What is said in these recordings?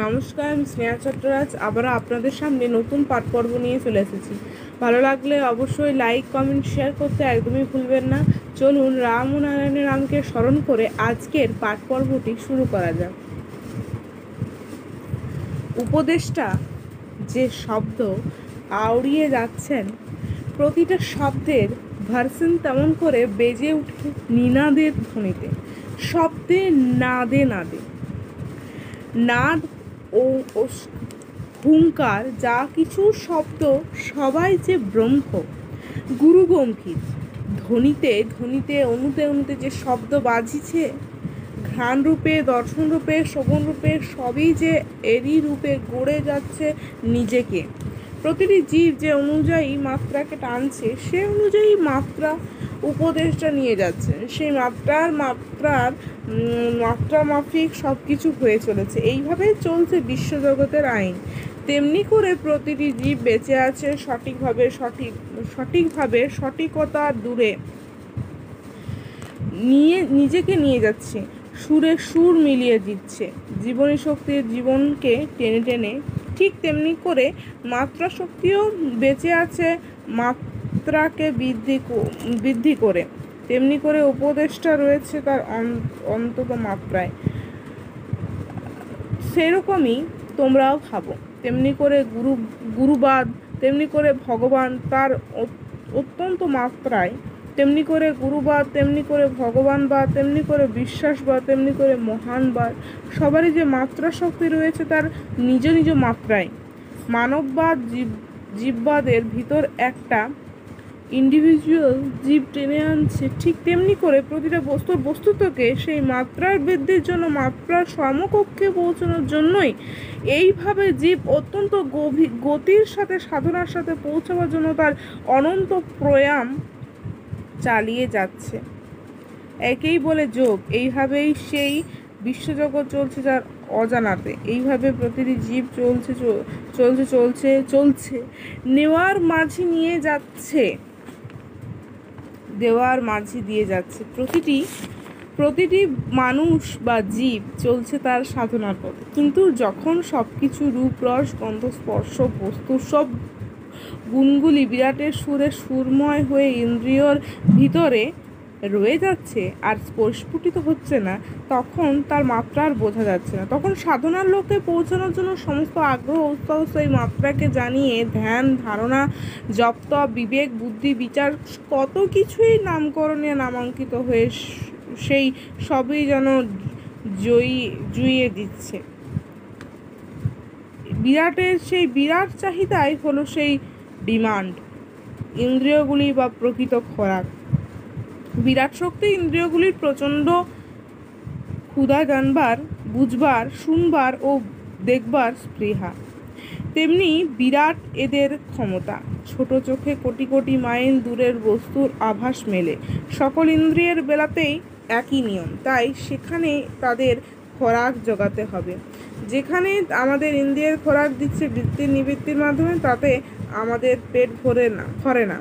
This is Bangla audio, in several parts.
নমস্কার, আমি স্নেহা চট্টরাজ আবারও আপনাদের সামনে নতুন পাঠ পর্ব নিয়ে চলে এসেছি। ভালো লাগলে অবশ্যই লাইক, কমেন্ট, শেয়ার করতে একদমই ভুলবেন না। চলুন রাম ও নারায়ণের রামকে স্মরণ করে আজকের পাঠ পর্বটি শুরু করা যাক। উপদেষ্টা যে শব্দ আওড়িয়ে যাচ্ছেন, প্রতিটা শব্দের ভার্সন তেমন করে বেজে উঠে নিনাদের ধ্বনিতে, শব্দে নাদে নাদে। নাদ ও হুঙ্কার যা কিছু শব্দ সবাই যে ব্রহ্ম গুরুগম্ভীর ধ্বনিতে ধ্বনিতে অনুতে অনুতে যে শব্দ বাজিছে, ঘ্রাণ রূপে, দর্শন রূপে, শ্রবণ রূপে সবই যে এরই রূপে গড়ে যাচ্ছে নিজেকে। প্রতিটি জীব যে অনুযায়ী মাত্রাকে টানছে, সে অনুযায়ী মাত্রা উপদেশটা নিয়ে যাচ্ছে। সেই মাত্রা মাফিক সব কিছু হয়ে চলেছে। এইভাবেই চলছে বিশ্বজগতের আইন। তেমনি করে প্রতিটি জীব বেঁচে আছে সঠিকভাবে সঠিকতার দূরে নিজেকে নিয়ে যাচ্ছে, সুরে সুর মিলিয়ে দিচ্ছে, জীবনী শক্তির জীবনকে টেনে টেনে। ঠিক তেমনি করে মাত্রা শক্তিও বেঁচে আছে মাত্রাকে বৃদ্ধি করে। তেমনি করে উপদেশটা রয়েছে তার অন্তত মাত্রায়। সেরকমই তোমরাও ভাবো। তেমনি করে গুরুবাদ, তেমনি করে ভগবান তার অত্যন্ত মাত্রায়, তেমনি করে গুরুবাদ, তেমনি করে ভগবানবাদ, তেমনি করে বিশ্বাসবাদ, তেমনি করে মহানবাদ। সবারই যে মাত্রা শক্তি রয়েছে তার নিজ নিজ মাত্রায়। মানববাদ জীববাদের ভিতর একটা ইন্ডিভিজুয়াল জীব টেনে আনছে, ঠিক তেমনি করে প্রতিটা বস্তুত্বকে সেই মাত্রার বৃদ্ধির জন্য, মাত্রার সমকক্ষে পৌঁছানোর জন্যই এইভাবে জীব অত্যন্ত গতির সাথে, সাধনার সাথে পৌঁছাবার জন্য তার অনন্ত প্রয়াম চালিয়ে যাচ্ছে। একেই বলে যোগ। এইভাবেই সেই বিশ্বজগৎ চলছে যার অজানাতে। এইভাবে প্রতিটি জীব চলছে নেওয়ার মাঝি নিয়ে যাচ্ছে, দেওয়ার মাঝি দিয়ে যাচ্ছে। প্রতিটি মানুষ বা জীব চলছে তার সাধনার পথে। কিন্তু যখন সব কিছু রূপ, রস, গন্ধ, স্পর্শ, বস্তু সব গুণগুলি বিরাটের সুরে সুরময় হয়ে ইন্দ্রিয়র ভিতরে রয়ে যাচ্ছে আর স্ফুটিত হচ্ছে না, তখন তার মাত্রা আর বোঝা যাচ্ছে না। তখন সাধনার লক্ষ্যে পৌঁছানোর জন্য সমস্ত আগ্রহ উৎসাহ সেই মাত্রাকে জানিয়ে ধ্যান, ধারণা, জপ, বিবেক, বুদ্ধি, বিচার কত কিছুই নামকরণে নামাঙ্কিত হয়ে সেই সবই যেন জুইয়ে দিচ্ছে। বিরাটের সেই বিরাট চাহিদাই হলো সেই ডিমান্ড, ইন্দ্রিয়গুলি বা প্রকৃত খোরাক। বিরাট শক্তি ইন্দ্রিয়গুলির প্রচণ্ড ক্ষুধা, জানবার, বুঝবার, শুনবার ও দেখবার স্পৃহা। তেমনি বিরাট এদের ক্ষমতা। ছোট চোখে কোটি কোটি মাইল দূরের বস্তুর আভাস মেলে। সকল ইন্দ্রিয়ের বেলাতেই একই নিয়ম। তাই সেখানে তাদের খোরাক জোগাতে হবে। যেখানে আমাদের ইন্দ্রিয়ের খোরাক দিচ্ছে বৃত্তির নিবৃত্তির মাধ্যমে, তাতে আমাদের পেট ভরে না।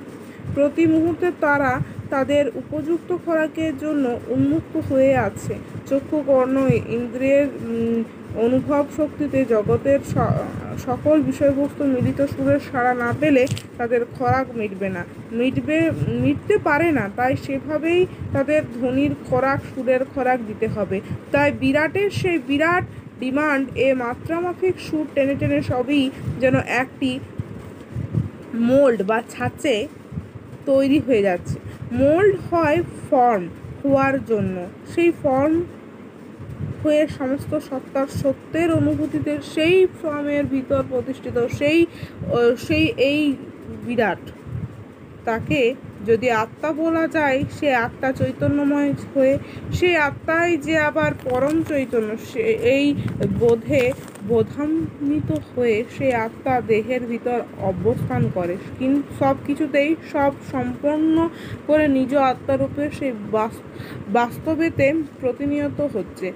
প্রতি মুহূর্তে তারা তাদের উপযুক্ত খোরাকের জন্য উন্মুক্ত হয়ে আছে। চক্ষু, কর্ণ, ইন্দ্রিয়ের অনুভব শক্তিতে জগতের সকল বিষয়বস্তু মিলিত সুরের সাড়া না পেলে তাদের খোরাক মিটতে পারে না। তাই সেভাবেই তাদের ধ্বনির খোরাক, সুরের খোরাক দিতে হবে। তাই বিরাটের সেই বিরাট ডিমান্ড, এ মাত্রামাফিক সুর টেনে টেনে সবই যেন একটি মোল্ড বা ছাঁচে তৈরি হয়ে যাচ্ছে। মোল্ড হয় ফর্ম হওয়ার জন্য। সেই ফর্ম হয়ে সমস্ত সত্যের অনুভূতিতে সেই ফর্মের ভিতর প্রতিষ্ঠিত সেই এই বিরাট, তাকে যদি আত্মা বলা যায়, সে আত্মা চৈতন্যময় হয়ে, সেই আত্মাই যে আবার পরম চৈতন্য, সে এই বোধান্বিত হয়ে সেই আত্মা দেহের ভিতর অবস্থান করে। কিন্তু সব কিছুতেই সব সম্পন্ন করে নিজ আত্মারূপে সেই বাস্তবেতে প্রতিনিয়ত হচ্ছে।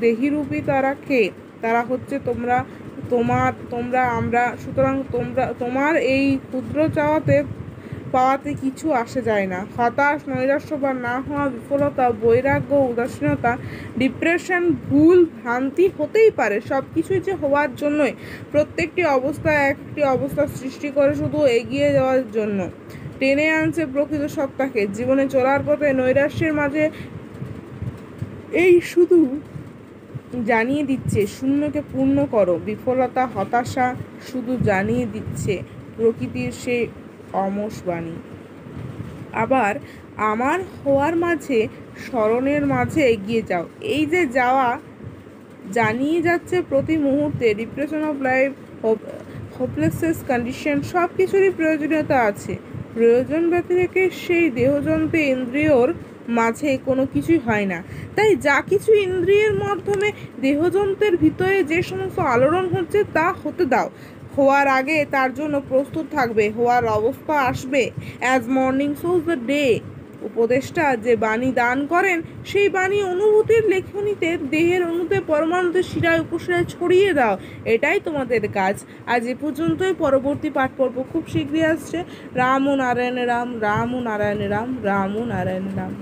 দেহিরূপী তারা কে? তারা হচ্ছে তোমরা, আমরা। সুতরাং তোমার এই ক্ষুদ্র চাওয়াতে পাওয়াতে কিছু আসে যায় না। হতাশ, নৈরাশ্য বা না হওয়া, বিফলতা, বৈরাগ্য, উদাসীনতা, ডিপ্রেশন, ভুল, ভ্রান্তি হতেই পারে। সব কিছুই যে হওয়ার জন্যই। প্রত্যেকটি অবস্থা একটি অবস্থা সৃষ্টি করে শুধু এগিয়ে যাওয়ার জন্য। টেনে আনছে প্রকৃত সত্তাকে। জীবনে চলার পথে নৈরাশ্যের মাঝে এই শুধু জানিয়ে দিচ্ছে শূন্যকে পূর্ণ করো। বিফলতা, হতাশা শুধু জানিয়ে দিচ্ছে প্রকৃতির সেই অমোঘ বাণী। আবার আমার হওয়ার মাঝে, স্মরণের মাঝে এগিয়ে যাও। এই যে যাওয়া জানিয়ে যাচ্ছে প্রতি মুহূর্তে depression of life, hopelessness condition, সব কিছুরই প্রয়োজনীয়তা আছে। প্রয়োজন ব্যতিরেকে সেই দেহযন্ত্রে ইন্দ্রিয়র মাঝে কোনো কিছুই হয় না। তাই যা কিছু ইন্দ্রিয়ের মাধ্যমে দেহযন্ত্রের ভিতরে যে সমস্ত আলোড়ন হচ্ছে তা হতে দাও। হওয়ার আগে তার জন্য প্রস্তুত থাকবে। হওয়ার অবস্থা আসবে। As morning choose the day. উপদেষ্টা যে বাণী দান করেন সেই বাণী অনুভূতির লেখনীতে দেহের অণুতে, পরমাণুতে, শিরায় উপশিরায় ছড়িয়ে দাও। এটাই তোমাদের কাজ। আজ এ পর্যন্তই। পরবর্তী পাঠ পর্ব খুব শীঘ্রই আসছে। রাম ও নারায়ণ রাম, রাম ও নারায়ণ রাম, রাম ও নারায়ণ রাম।